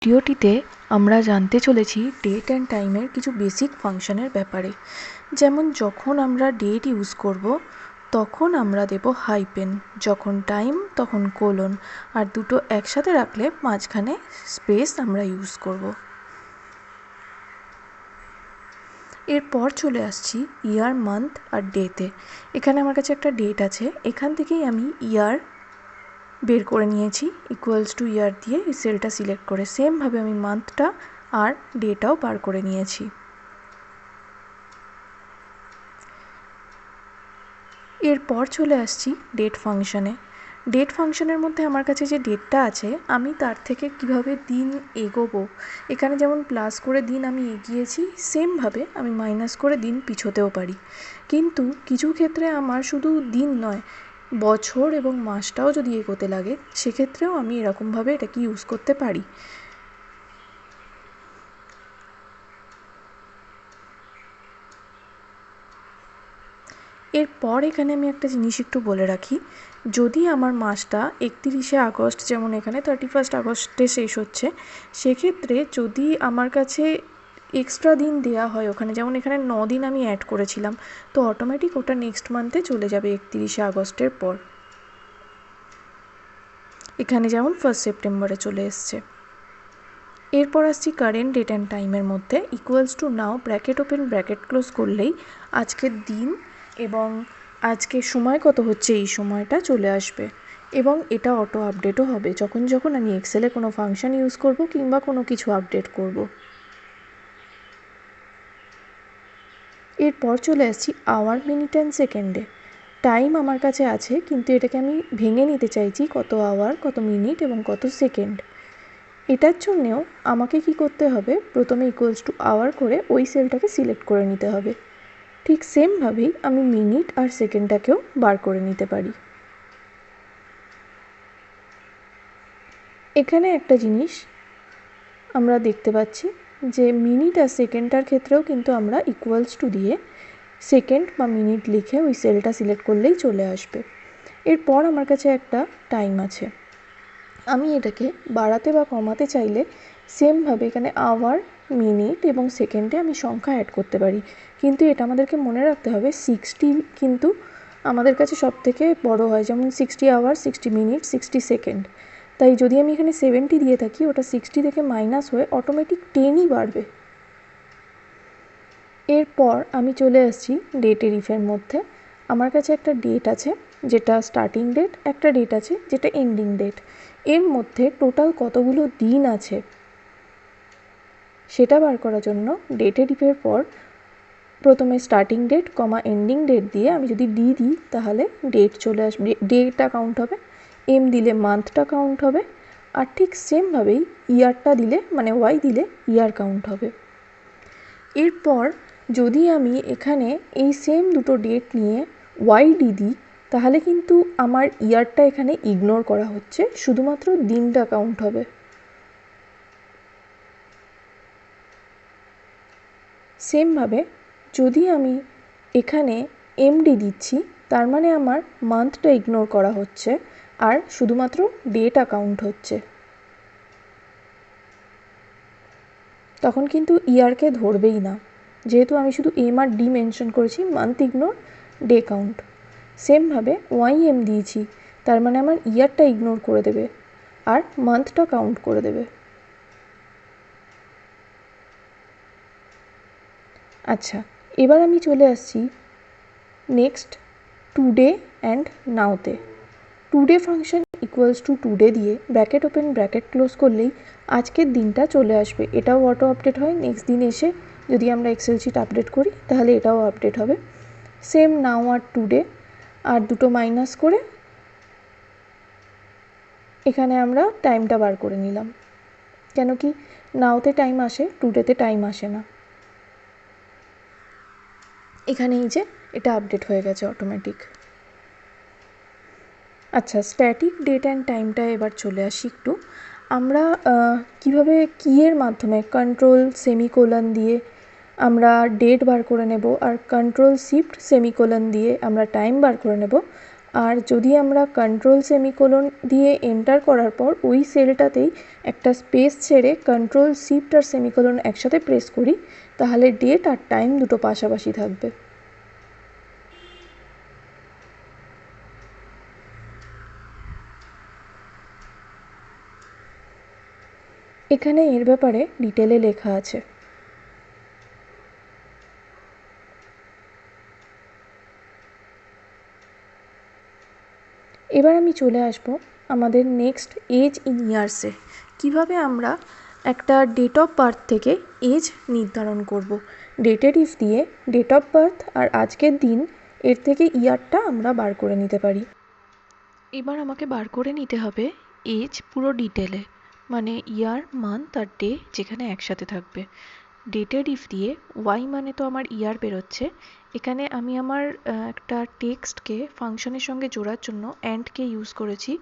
ভিডিওটিতে আমরা জানতে চলেছি ডেট অ্যান্ড টাইমের কিছু বেসিক ফাংশনের ব্যাপারে। যেমন যখন আমরা ডেট ইউজ করব তখন আমরা দেব হাইপেন, যখন টাইম তখন কোলন, আর দুটো একসাথে রাখলে মাঝখানে স্পেস আমরা ইউজ করব। এরপর চলে আসছি ইয়ার, মান্থ আর ডেতে। এখানে আমার কাছে একটা ডেট আছে, এখান থেকেই আমি ইয়ার বের করে নিয়েছি ইকুয়ালস টু ইয়ার দিয়ে এই সেলটা সিলেক্ট করে। সেমভাবে আমি মান্থটা আর ডেটাও বার করে নিয়েছি। এরপর চলে আসছি ডেট ফাংশানে। ডেট ফাংশনের মধ্যে আমার কাছে যে ডেটটা আছে আমি তার থেকে কিভাবে দিন এগোবো, এখানে যেমন প্লাস করে দিন আমি এগিয়েছি, সেমভাবে আমি মাইনাস করে দিন পিছোতেও পারি। কিন্তু কিছু ক্ষেত্রে আমার শুধু দিন নয়, বছর এবং মাসটাও যদি এগোতে লাগে সেক্ষেত্রেও আমি এরকমভাবে এটাকে ইউজ করতে পারি। এরপর এখানে আমি একটা জিনিস একটু বলে রাখি, যদি আমার মাসটা 31শে আগস্ট, যেমন এখানে 31 আগস্টে শেষ হচ্ছে, সেক্ষেত্রে যদি আমার কাছে এক্সট্রা দিন দেওয়া হয় ওখানে, যেমন এখানে 9 দিন আমি অ্যাড করেছিলাম, তো অটোমেটিক ওটা নেক্সট মান্থে চলে যাবে 31শে আগস্টের পর। এখানে যেমন 1 সেপ্টেম্বরে চলে এসছে। এরপর আসছি কারেন্ট ডেট অ্যান্ড টাইমের মধ্যে। Equals to now bracket open bracket close করলেই আজকের দিন এবং আজকে সময় কত হচ্ছে এই সময়টা চলে আসবে, এবং এটা অটো আপডেটও হবে যখন যখন আমি এক্সেলে কোনো ফাংশন ইউজ করব কিংবা কোনো কিছু আপডেট করব। এরপর চলে আসছি আওয়ার, মিনিট অ্যান্ড সেকেন্ডে। টাইম আমার কাছে আছে, কিন্তু এটাকে আমি ভেঙে নিতে চাইছি কত আওয়ার, কত মিনিট এবং কত সেকেন্ড। এটার জন্যেও আমাকে কি করতে হবে, প্রথমে ইকুয়ালস টু আওয়ার করে ওই সেলটাকে সিলেক্ট করে নিতে হবে। ঠিক সেমভাবেই আমি মিনিট আর সেকেন্ডটাকেও বার করে নিতে পারি। এখানে একটা জিনিস আমরা দেখতে পাচ্ছি যে মিনিট আর সেকেন্ডটার ক্ষেত্রেও কিন্তু আমরা ইকুয়ালস টু দিয়ে সেকেন্ড বা মিনিট লিখে ওই সেলটা সিলেক্ট করলেই চলে আসবে। এরপর আমার কাছে একটা টাইম আছে, আমি এটাকে বাড়াতে বা কমাতে চাইলে সেমভাবে এখানে আওয়ার, মিনিট এবং সেকেন্ডে আমি সংখ্যা অ্যাড করতে পারি। কিন্তু এটা আমাদেরকে মনে রাখতে হবে 60 কিন্তু আমাদের কাছে সব থেকে বড়ো হয়, যেমন 60 আওয়ার, 60 মিনিট, 60 সেকেন্ড। তাই যদি আমি এখানে 70 দিয়ে থাকি, ওটা 60 থেকে মাইনাস হয়ে অটোমেটিক 10ই বাড়বে। এরপর আমি চলে আসছি ডেটের ইফের মধ্যে। আমার কাছে একটা ডেট আছে যেটা স্টার্টিং ডেট, একটা ডেট আছে যেটা এন্ডিং ডেট। এর মধ্যে টোটাল কতগুলো দিন আছে সেটা বার করার জন্য ডেটের ইফের পর প্রথমে স্টার্টিং ডেট কমা এন্ডিং ডেট দিয়ে আমি যদি ডি দিই তাহলে ডেট চলে আসবে, ডেটা কাউন্ট হবে। এম দিলে মান্থটা কাউন্ট হবে, আর ঠিক সেমভাবেই ইয়ারটা দিলে মানে ওয়াই দিলে ইয়ার কাউন্ট হবে। এরপর যদি আমি এখানে এই সেম দুটো ডেট নিয়ে ওয়াইডি দিই তাহলে কিন্তু আমার ইয়ারটা এখানে ইগনোর করা হচ্ছে, শুধুমাত্র দিনটা কাউন্ট হবে। সেমভাবে যদি আমি এখানে এমডি দিচ্ছি তার মানে আমার মান্থটা ইগনোর করা হচ্ছে আর শুধুমাত্র ডেটা কাউন্ট হচ্ছে, তখন কিন্তু ইয়ারকে ধরবেই না, যেহেতু আমি শুধু এম আর ডি মেনশন করেছি, মান্থ ইগনোর, ডে কাউন্ট। সেমভাবে ওয়াই এম দিয়েছি তার মানে আমার ইয়ারটা ইগনোর করে দেবে আর মান্থটা কাউন্ট করে দেবে। আচ্ছা, এবার আমি চলে আসছি নেক্সট টুডে অ্যান্ড নাওতে। Today function equals to today দিয়ে ব্র্যাকেট ওপেন ব্র্যাকেট ক্লোজ করলেই আজকের দিনটা চলে আসবে, এটাও অটো আপডেট হয়। নেক্সট দিন এসে যদি আমরা এক্সেল শিট আপডেট করি তাহলে এটাও আপডেট হবে। সেম নাও আর টুডে, আর দুটো মাইনাস করে এখানে আমরা টাইমটা বার করে নিলাম, কেন কি নাওতে টাইম আসে, টুডেতে টাইম আসে না। এখানে এই যে এটা আপডেট হয়ে গেছে অটোমেটিক। আচ্ছা, স্ট্যাটিক ডেট অ্যান্ড টাইমটা এবার চলে আসি একটু। আমরা কিভাবে কিয়ের মাধ্যমে কন্ট্রোল সেমিকোলন দিয়ে আমরা ডেট বার করে নেব আর কন্ট্রোল শিফট সেমিকোলন দিয়ে আমরা টাইম বার করে নেব, আর যদি আমরা কন্ট্রোল সেমিকোলন দিয়ে এন্টার করার পর ওই সেলটাতেই একটা স্পেস ছেড়ে কন্ট্রোল শিফট আর সেমিকোলন একসাথে প্রেস করি, তাহলে ডেট আর টাইম দুটো পাশাপাশি থাকবে। এখানে এর ব্যাপারে ডিটেলে লেখা আছে। এবার আমি চলে আসব আমাদের নেক্সট এজ ইন ইয়ার্সে। কীভাবে আমরা একটা ডেট অফ বার্থ থেকে এজ নির্ধারণ করব। ডেটের ইফ দিয়ে ডেট অফ বার্থ আর আজকের দিন এর থেকে ইয়ারটা আমরা বার করে নিতে পারি। এবার আমাকে বার করে নিতে হবে এজ পুরো ডিটেলে, মানে ইয়ার, মান্থ আর ডে যেখানে একসাথে থাকবে। ডেটের ইফ দিয়ে ওয়াই মানে তো আমার ইয়ার বেরোচ্ছে, এখানে আমি আমার একটা টেক্সটকে ফাংশনের সঙ্গে জোড়ার জন্য অ্যান্ডকে ইউজ করেছি,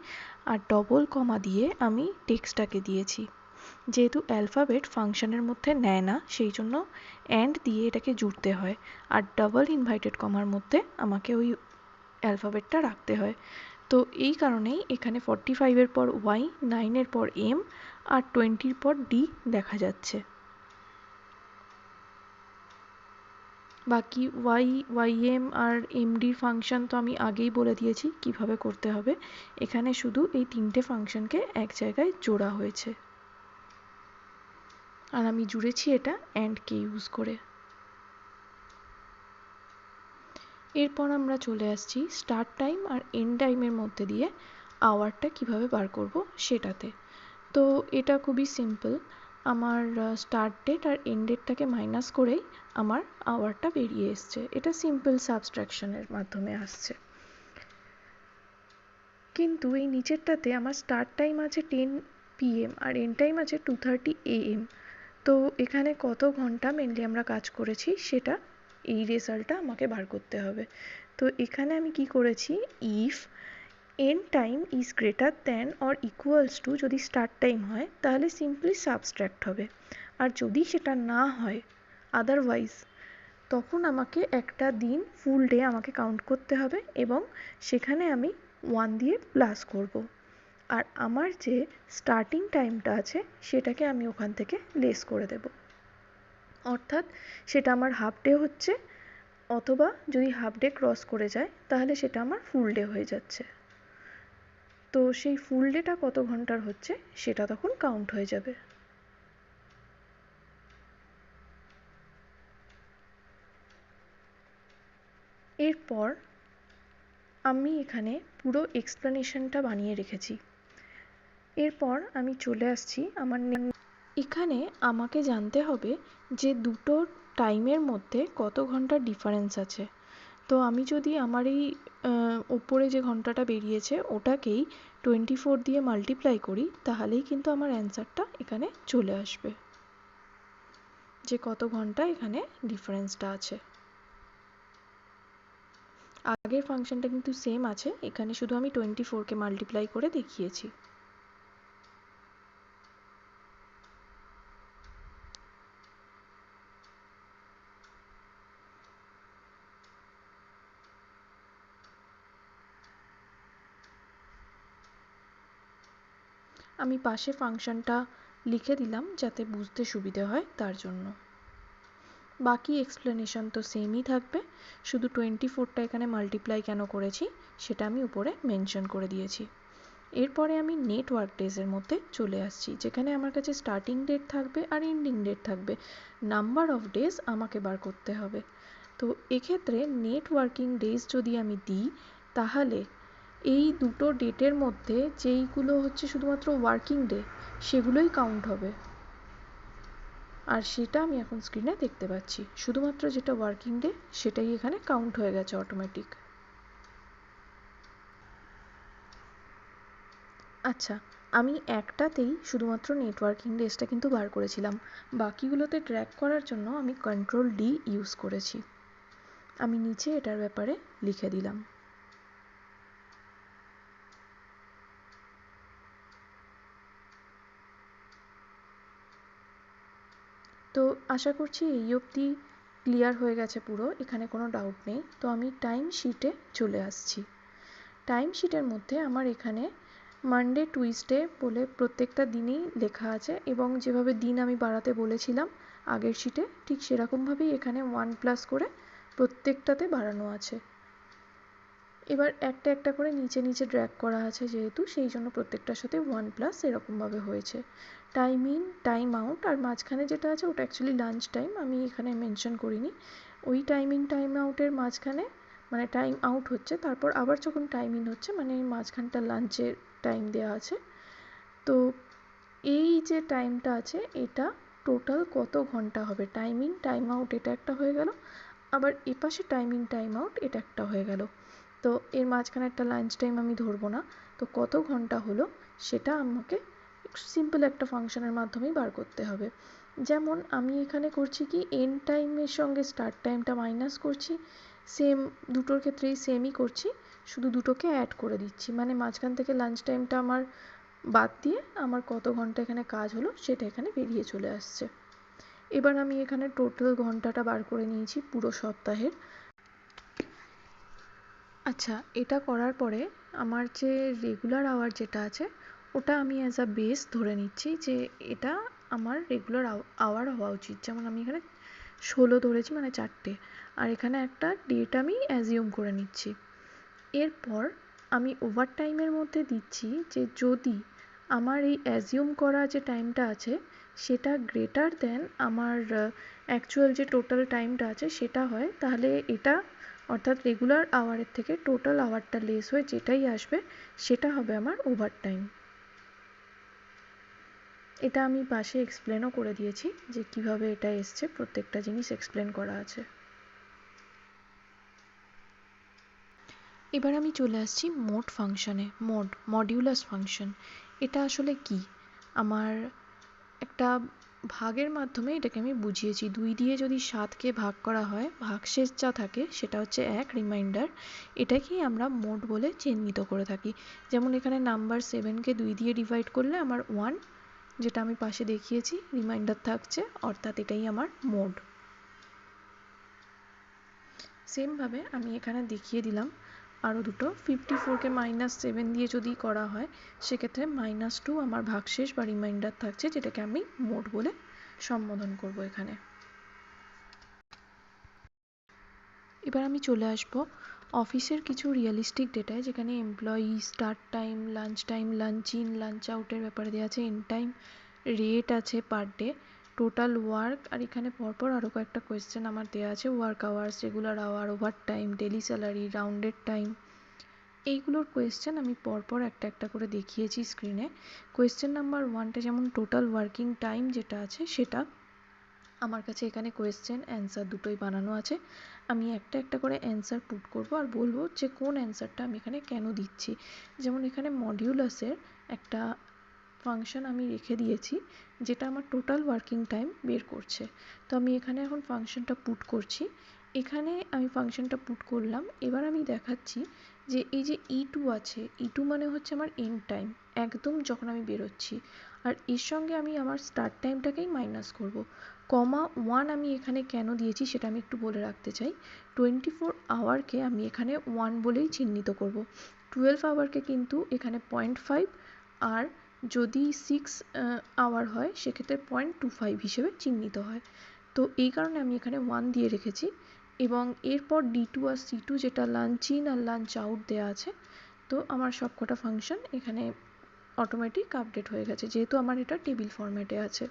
আর ডবল কমা দিয়ে আমি টেক্সটটাকে দিয়েছি। যেহেতু অ্যালফাবেট ফাংশনের মধ্যে নেয় না, সেই জন্য অ্যান্ড দিয়ে এটাকে জুড়তে হয়, আর ডাবল ইনভার্টেড কমার মধ্যে আমাকে ওই অ্যালফাবেটটা রাখতে হয়। তো এই কারণেই এখানে 45-এর পর ওয়াই, 9-এর পর এম আর 20-র পর ডি দেখা যাচ্ছে। বাকি ওয়াইএম আর এমডি ফাংশন তো আমি আগেই বলে দিয়েছি কিভাবে করতে হবে। এখানে শুধু এই তিনটে ফাংশনকে এক জায়গায় জোড়া হয়েছে, আর আমি জুড়েছি এটা অ্যান্ডকে ইউজ করে। এরপর আমরা চলে আসছি স্টার্ট টাইম আর এন্ড টাইমের মধ্যে দিয়ে আওয়ারটা কিভাবে বার করব সেটাতে। তো এটা খুবই সিম্পল, আমার স্টার্ট ডেট আর এন্ড ডেটটাকে মাইনাস করেই আমার আওয়ারটা বেরিয়ে এসছে। এটা সিম্পল সাবস্ট্রাকশনের মাধ্যমে আসছে। কিন্তু এই নিচেরটাতে আমার স্টার্ট টাইম আছে 10 PM আর এন্ড টাইম আছে 2:30 AM। তো এখানে কত ঘন্টা মেনলি আমরা কাজ করেছি সেটা, এই রেজাল্টটা আমাকে বার করতে হবে। তো এখানে আমি কি করেছি, if end time is greater than or equals to, যদি স্টার্ট টাইম হয় তাহলে সিম্পলি সাবস্ট্র্যাক্ট হবে, আর যদি সেটা না হয় আদারওয়াইজ, তখন আমাকে একটা দিন ফুল ডে আমাকে কাউন্ট করতে হবে এবং সেখানে আমি 1 দিয়ে প্লাস করব। আর আমার যে স্টার্টিং টাইমটা আছে সেটাকে আমি ওখান থেকে লেস করে দেব। অর্থাৎ সেটা আমার হাফ ডে হচ্ছে, অথবা যদি হাফ ডে ক্রস করে যায় তাহলে সেটা আমার ফুল ডে হয়ে যাচ্ছে। তো সেই ফুল ডেটা কত ঘন্টার হচ্ছে সেটা তখন কাউন্ট হয়ে যাবে। এরপর আমি এখানে পুরো এক্সপ্লেনেশনটা বানিয়ে রেখেছি। এরপর আমি চলে আসছি আমার এখানে আমাকে জানতে হবে যে দুটো টাইমের মধ্যে কত ঘন্টার ডিফারেন্স আছে। তো আমি যদি আমার এই ওপরে যে ঘন্টাটা বেরিয়েছে ওটাকেই 24 দিয়ে মাল্টিপ্লাই করি, তাহলেই কিন্তু আমার অ্যান্সারটা এখানে চলে আসবে, যে কত ঘন্টা এখানে ডিফারেন্সটা আছে। আগের ফাংশনটা কিন্তু সেম আছে, এখানে শুধু আমি 24কে মাল্টিপ্লাই করে দেখিয়েছি। আমি পাশে ফাংশনটা লিখে দিলাম যাতে বুঝতে সুবিধে হয় তার জন্য। বাকি এক্সপ্লেনেশন তো সেমই থাকবে, শুধু 24টা এখানে মাল্টিপ্লাই কেন করেছি সেটা আমি উপরে মেনশন করে দিয়েছি। এরপরে আমি নেটওয়ার্ক ডেজের মধ্যে চলে আসছি, যেখানে আমার কাছে স্টার্টিং ডেট থাকবে আর এন্ডিং ডেট থাকবে। নাম্বার অফ ডেজ আমাকে বার করতে হবে। তো এক্ষেত্রে নেটওয়ার্কিং ডেজ যদি আমি দিই, তাহলে এই দুটো ডেটের মধ্যে যেইগুলো হচ্ছে শুধুমাত্র ওয়ার্কিং ডে সেগুলোই কাউন্ট হবে, আর সেটা আমি এখন স্ক্রিনে দেখতে পাচ্ছি। শুধুমাত্র যেটা ওয়ার্কিং ডে সেটাই এখানে কাউন্ট হয়ে গেছে অটোমেটিক। আচ্ছা, আমি একটাতেই শুধুমাত্র নেটওয়ার্কিং ডেজটা কিন্তু বার করেছিলাম, বাকিগুলোতে ট্র্যাক করার জন্য আমি কন্ট্রোল ডি ইউজ করেছি। আমি নিচে এটার ব্যাপারে লিখে দিলাম। তো আশা করছি এই অবধি ক্লিয়ার হয়ে গেছে পুরো, এখানে কোনো ডাউট নেই। তো আমি টাইম শিটে চলে আসছি। টাইম শিটের মধ্যে আমার এখানে মানডে টুইসডে বলে প্রত্যেকটা দিনই লেখা আছে, এবং যেভাবে দিন আমি বাড়াতে বলেছিলাম আগের শিটে ঠিক সেরকমভাবেই এখানে 1+ করে প্রত্যেকটাতে বাড়ানো আছে। এবার একটা একটা করে নিচে নিচে ড্র্যাগ করা আছে যেহেতু, সেই জন্য প্রত্যেকটার সাথে 1+ এরকমভাবে হয়েছে। টাইম ইন, টাইম আউট, আর মাঝখানে যেটা আছে ওটা অ্যাকচুয়ালি লাঞ্চ টাইম, আমি এখানে মেনশন করিনি। ওই টাইম ইন টাইম আউটের মাঝখানে মানে টাইম আউট হচ্ছে, তারপর আবার যখন টাইম ইন হচ্ছে মানে মাঝখানটা লাঞ্চের টাইম দেওয়া আছে। তো এই যে টাইমটা আছে এটা টোটাল কত ঘন্টা হবে, টাইম ইন টাইম আউট এটা একটা হয়ে গেল, আবার এপাশে টাইম ইন টাইম আউট এটা একটা হয়ে গেল। তো এর মাঝখানে একটা লাঞ্চ টাইম আমি ধরবো না, তো কত ঘন্টা হলো সেটা আমাকে সিম্পল একটা ফাংশনের মাধ্যমেই বার করতে হবে। যেমন আমি এখানে করছি কি এন্ড টাইমের সঙ্গে স্টার্ট টাইমটা মাইনাস করছি, সেম দুটোর ক্ষেত্রেই সেমই করছি, শুধু দুটোকে অ্যাড করে দিচ্ছি, মানে মাঝখান থেকে লাঞ্চ টাইমটা আমার বাদ দিয়ে আমার কত ঘন্টা এখানে কাজ হলো সেটা এখানে বেরিয়ে চলে আসছে। এবার আমি এখানে টোটাল ঘন্টাটা বার করে নিয়েছি পুরো সপ্তাহের। আচ্ছা, এটা করার পরে আমার যে রেগুলার আওয়ার যেটা আছে ওটা আমি অ্যাজ আ বেস ধরে নিচ্ছি যে এটা আমার রেগুলার আওয়ার হওয়া উচিত। যেমন আমি এখানে 16 ধরেছি মানে 4টে, আর এখানে একটা ডেট আমি অ্যাজিউম করে নিচ্ছি। এরপর আমি ওভারটাইমের মধ্যে দিচ্ছি যে যদি আমার এই অ্যাজিউম করা যে টাইমটা আছে সেটা গ্রেটার দেন আমার অ্যাকচুয়াল যে টোটাল টাইমটা আছে সেটা হয়, তাহলে এটা অর্থাৎ রেগুলার আওয়ারের থেকে টোটাল আওয়ারটা লেস হয়ে যেটাই আসবে সেটা হবে আমার ওভারটাইম। এটা আমি পাশে এক্সপ্লেনও করে দিয়েছি যে কিভাবে এটা এসছে, প্রত্যেকটা জিনিস এক্সপ্লেন করা আছে। এবার আমি চলে আসছি মোড ফাংশনে। মডিউলাস ফাংশন এটা আসলে কি, আমার একটা ভাগের মাধ্যমে এটাকে আমি বুঝিয়েছি। 2 দিয়ে যদি 7কে ভাগ করা হয়, ভাগশেষ যা থাকে সেটা হচ্ছে 1 রিমাইন্ডার, এটাকেই আমরা মোড বলে চিহ্নিত করে থাকি। যেমন এখানে নাম্বার 7কে 2 দিয়ে ডিভাইড করলে আমার 1, যেটা আমি পাশে দেখিয়েছি, রিমাইন্ডার থাকছে, অর্থাৎ এটাই আমার মোড। সেমভাবে আমি এখানে দেখিয়ে দিলাম আরও দুটো। 54কে -7 দিয়ে যদি করা হয় সেক্ষেত্রে -2 আমার ভাগশেষ বা রিমাইন্ডার থাকছে, যেটাকে আমি মোড বলে সম্বোধন করব এখানে। এবার আমি চলে আসব অফিসের কিছু রিয়েলিস্টিক ডেটায়, যেখানে employee, start time, lunch time, lunch in, lunch আউটের ব্যাপারে দেওয়া আছে, এন্ড টাইম, রেট আছে পার ডে, টোটাল ওয়ার্ক, আর এখানে পরপর আরও কয়েকটা কোয়েশ্চেন আমার দেওয়া আছে, work hours, regular hour, overtime, daily salary, rounded time. এইগুলোর কোয়েশ্চেন আমি পরপর একটা একটা করে দেখিয়েছি স্ক্রিনে। কোয়েশ্চেন নাম্বার 1টা যেমন টোটাল ওয়ার্কিং টাইম যেটা আছে সেটা আমার কাছে এখানে কোয়েশ্চেন অ্যান্সার দুটোই বানানো আছে। আমি একটা একটা করে অ্যান্সার পুট করব আর বলবো যে কোন অ্যান্সারটা আমি এখানে কেন দিচ্ছি। যেমন এখানে মডিউলাসের একটা ফাংশন আমি রেখে দিয়েছি যেটা আমার টোটাল ওয়ার্কিং টাইম বের করছে। তো আমি এখানে এখন ফাংশনটা পুট করছি। এখানে আমি ফাংশনটা পুট করলাম, এবার আমি দেখাচ্ছি যে এই যে E2 আছে, E2 মানে হচ্ছে আমার এন্ড টাইম, একদম যখন আমি বেরোচ্ছি, আর এর সঙ্গে আমি আমার স্টার্ট টাইমটাকেই মাইনাস করব। (1) আমি এখানে কেন দিয়েছি সেটা আমি একটু বলে রাখতে চাই। 24 আওয়ারকে আমি এখানে 1 বলেই চিহ্নিত করব, 12 আওয়ারকে কিন্তু এখানে 0.5, আর যদি 6 আওয়ার হয় সেক্ষেত্রে 0.25 হিসেবে চিহ্নিত হয়। তো এই কারণে আমি এখানে 1 দিয়ে রেখেছি, এবং এরপর D2 আর C2 যেটা লাঞ্চ ইন আর লাঞ্চ আউট দেওয়া আছে। তো আমার সবকটা ফাংশন এখানে অটোমেটিক আপডেট হয়ে গেছে যেহেতু আমার এটা টেবিল ফরম্যাটে আছে।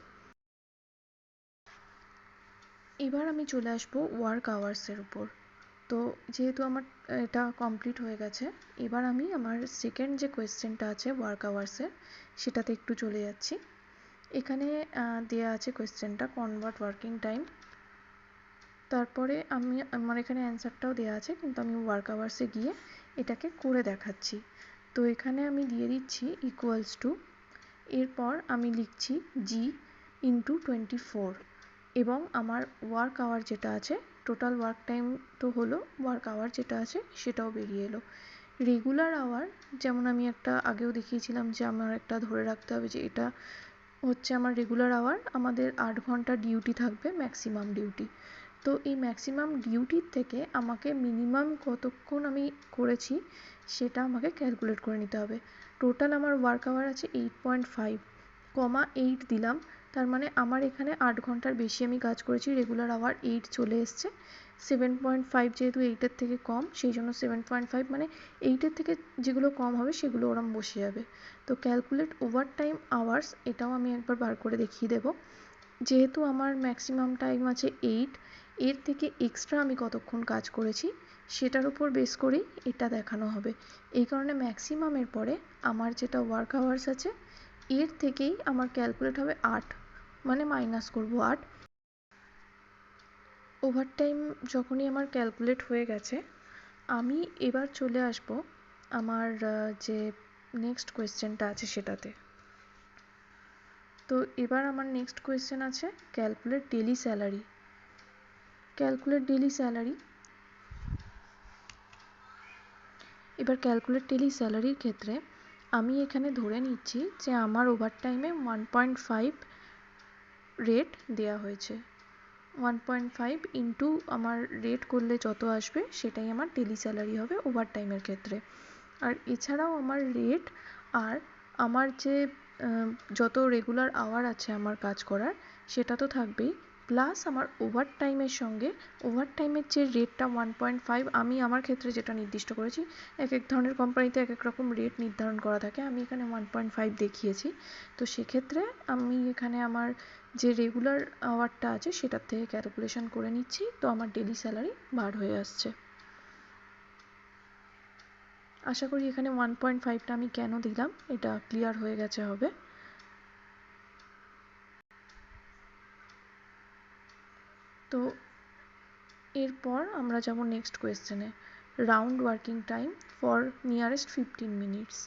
এবার আমি চলে আসবো ওয়ার্ক আওয়ার্সের উপর। তো যেহেতু আমার এটা কমপ্লিট হয়ে গেছে, এবার আমি আমার সেকেন্ড যে কোয়েশ্চেনটা আছে ওয়ার্ক আওয়ার্সের সেটাতে একটু চলে যাচ্ছি। এখানে দেওয়া আছে কোয়েশ্চেনটা কনভার্ট ওয়ার্কিং টাইম, তারপরে আমার এখানে অ্যান্সারটাও দেওয়া আছে, কিন্তু আমি ওয়ার্ক আওয়ার্সে গিয়ে এটাকে করে দেখাচ্ছি। তো এখানে আমি দিয়ে দিচ্ছি ইকুয়ালস টু, এরপর আমি লিখছি G ইন্টু 24, এবং আমার ওয়ার্ক আওয়ার যেটা আছে, টোটাল ওয়ার্ক টাইম তো হলো, ওয়ার্ক আওয়ার যেটা আছে সেটাও বেরিয়ে এলো। রেগুলার আওয়ার যেমন আমি একটা আগেও দেখিয়েছিলাম যে আমার একটা ধরে রাখতে হবে যে এটা হচ্ছে আমার রেগুলার আওয়ার, আমাদের 8 ঘন্টা ডিউটি থাকবে, ম্যাক্সিমাম ডিউটি। তো এই ম্যাক্সিমাম ডিউটির থেকে আমাকে মিনিমাম কতক্ষণ আমি করেছি সেটা আমাকে ক্যালকুলেট করে নিতে হবে। টোটাল আমার ওয়ার্ক আওয়ার আছে 8.5, 8 দিলাম, তার মানে আমার এখানে 8 ঘন্টার বেশি আমি কাজ করেছি, রেগুলার আওয়ার 8 চলে এসছে। 7.5 যেহেতু 8-এর থেকে কম, সেই জন্য 7.5 মানে 8-এর থেকে যেগুলো কম হবে সেগুলো ওরম বসে যাবে। তো ক্যালকুলেট ওভার টাইম আওয়ার্স, এটাও আমি একবার বার করে দেখিয়ে দেবো। যেহেতু আমার ম্যাক্সিমাম টাইম আছে 8, এর থেকে এক্সট্রা আমি কতক্ষণ কাজ করেছি সেটার উপর বেস করেই এটা দেখানো হবে। এই কারণে ম্যাক্সিমামের পরে আমার যেটা ওয়ার্ক আওয়ার্স আছে এর থেকেই আমার ক্যালকুলেট হবে 8, মানে মাইনাস করব 8। ওভারটাইম যখনই আমার ক্যালকুলেট হয়ে গেছে, আমি এবার চলে আসব আমার যে নেক্সট কোয়েশ্চেনটা আছে সেটাতে। তো এবার আমার নেক্সট কোয়েশ্চেন আছে calculate daily salary. Calculate daily salary, এবার ক্যালকুলেট ডেলি স্যালারির ক্ষেত্রে আমি এখানে ধরে নিচ্ছি যে আমার ওভারটাইমে 1.5 রেট দেওয়া হয়েছে। 1.5 ইন্টু আমার রেট করলে যত আসবে সেটাই আমার ডেলি স্যালারি হবে ওভারটাইমের ক্ষেত্রে। আর এছাড়াও আমার রেট আর আমার যে যত রেগুলার আওয়ার আছে আমার কাজ করার সেটা তো থাকবেই, প্লাস আমার ওভারটাইমের সঙ্গে ওভারটাইমের যে রেটটা 1.5 আমি আমার ক্ষেত্রে যেটা নির্দিষ্ট করেছি, এক এক ধরনের কোম্পানিতে এক এক রকম রেট নির্ধারণ করা থাকে, আমি এখানে 1.5 দেখিয়েছি। তো সেক্ষেত্রে আমি এখানে আমার যে রেগুলার আওয়ারটা আছে সেটার থেকে ক্যালকুলেশন করে নিচ্ছি, তো আমার ডেলি স্যালারি বার হয়ে আসছে। আশা করি এখানে 1.5টা আমি কেন দিলাম এটা ক্লিয়ার হয়ে গেছে হবে। তো এরপর আমরা যাব নেক্সট কোয়েশ্চেনে, round working time for nearest 15 minutes.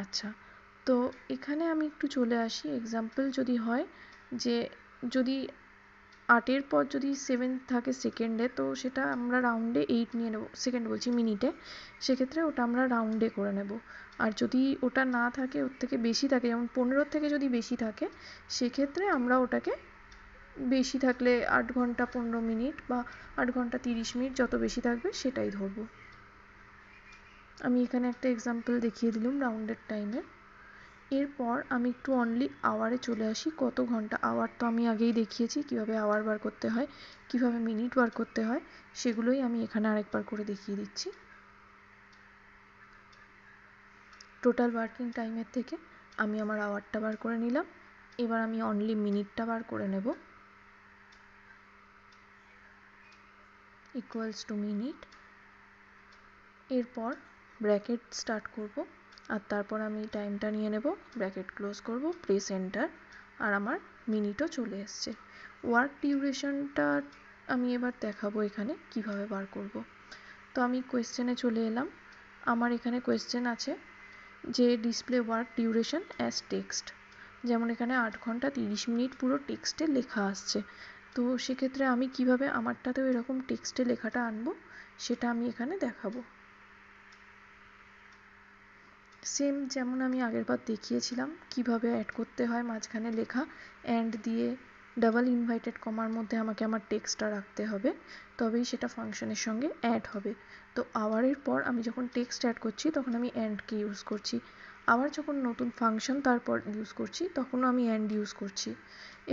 আচ্ছা, তো এখানে আমি একটু চলে আসি, এক্সাম্পল যদি হয় যে যদি 8-এর পর যদি 7 থাকে সেকেন্ডে, তো সেটা আমরা রাউন্ডে 8 নিয়ে নেব, সেকেন্ড বলছি মিনিটে, সেক্ষেত্রে ওটা আমরা রাউন্ডে করে নেব। আর যদি ওটা না থাকে, ওর থেকে বেশি থাকে, যেমন 15 থেকে যদি বেশি থাকে সেক্ষেত্রে আমরা ওটাকে বেশি থাকলে 8 ঘন্টা 15 মিনিট বা 8 ঘন্টা 30 মিনিট যত বেশি থাকবে সেটাই ধরবো। আমি এখানে একটা এক্সাম্পল দেখিয়ে দিলাম রাউন্ডেড টাইমের। এরপর আমি একটু অনলি আওয়ারে চলে আসি, কত ঘন্টা। আওয়ার তো আমি আগেই দেখিয়েছি কীভাবে আওয়ার বার করতে হয়, কীভাবে মিনিট বার করতে হয়, সেগুলোই আমি এখানে আরেকবার করে দেখিয়ে দিচ্ছি। টোটাল ওয়ার্কিং টাইমের থেকে আমি আমার আওয়ারটা বার করে নিলাম, এবার আমি অনলি মিনিটটা বার করে নেব, ইকুয়ালস টু মিনিট। এরপর ব্র্যাকেট স্টার্ট করব আর তারপর আমি টাইমটা নিয়ে নেব, ব্র্যাকেট ক্লোজ করব, প্রেস এন্টার, আর আমার মিনিটও চলে এসছে। ওয়ার্ক ডিউরেশনটা আমি এবার দেখাবো এখানে কিভাবে বার করব। তো আমি কোয়েশ্চেনে চলে এলাম, আমার এখানে কোয়েশ্চেন আছে যে display work duration as text, যেমন এখানে 8 ঘন্টা 30 মিনিট পুরো টেক্সটে লেখা আসছে। তো সেক্ষেত্রে আমি কিভাবে আমারটাতেও এরকম টেক্সটে লেখাটা আনবো সেটা আমি এখানে দেখাবো। সেম যেমন আমি আগেরবার দেখিয়েছিলাম কিভাবে অ্যাড করতে হয়, মাঝখানে লেখা অ্যান্ড দিয়ে ডাবল ইনভাইটেড কমার মধ্যে আমাকে আমার টেক্সটটা রাখতে হবে, তবেই সেটা ফাংশনের সঙ্গে অ্যাড হবে। তো আওয়ারের পর আমি যখন টেক্সট অ্যাড করছি তখন আমি অ্যান্ডকে ইউজ করছি, আবার যখন নতুন ফাংশন তারপর ইউজ করছি তখনও আমি অ্যান্ড ইউজ করছি,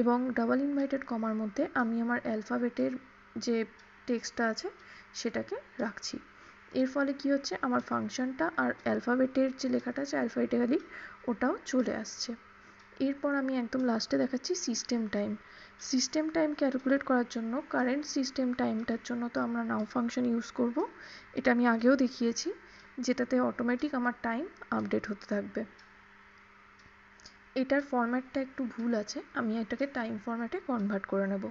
এবং ডাবল ইনভাইটেড কমার মধ্যে আমি আমার অ্যালফাবেটের যে টেক্সটটা আছে সেটাকে রাখছি। এর ফলে কি হচ্ছে, আমার ফাংশনটা আর অ্যালফাবেটের যে লেখাটা আছে অ্যালফাবেটিক্যালি ওটাও চলে আসছে। এরপর আমি একদম লাস্টে দেখাচ্ছি system time. System time calculate করার জন্য কারেন্ট সিস্টেম টাইমটার জন্য তো আমরা নাও ফাংশন ইউজ করব, এটা আমি আগেও দেখিয়েছি, যেটাতে অটোমেটিক আমার টাইম আপডেট হতে থাকবে। এটার ফরম্যাটটা একটু ভুল আছে, আমি এটাকে টাইম ফরম্যাটে কনভার্ট করে নেব।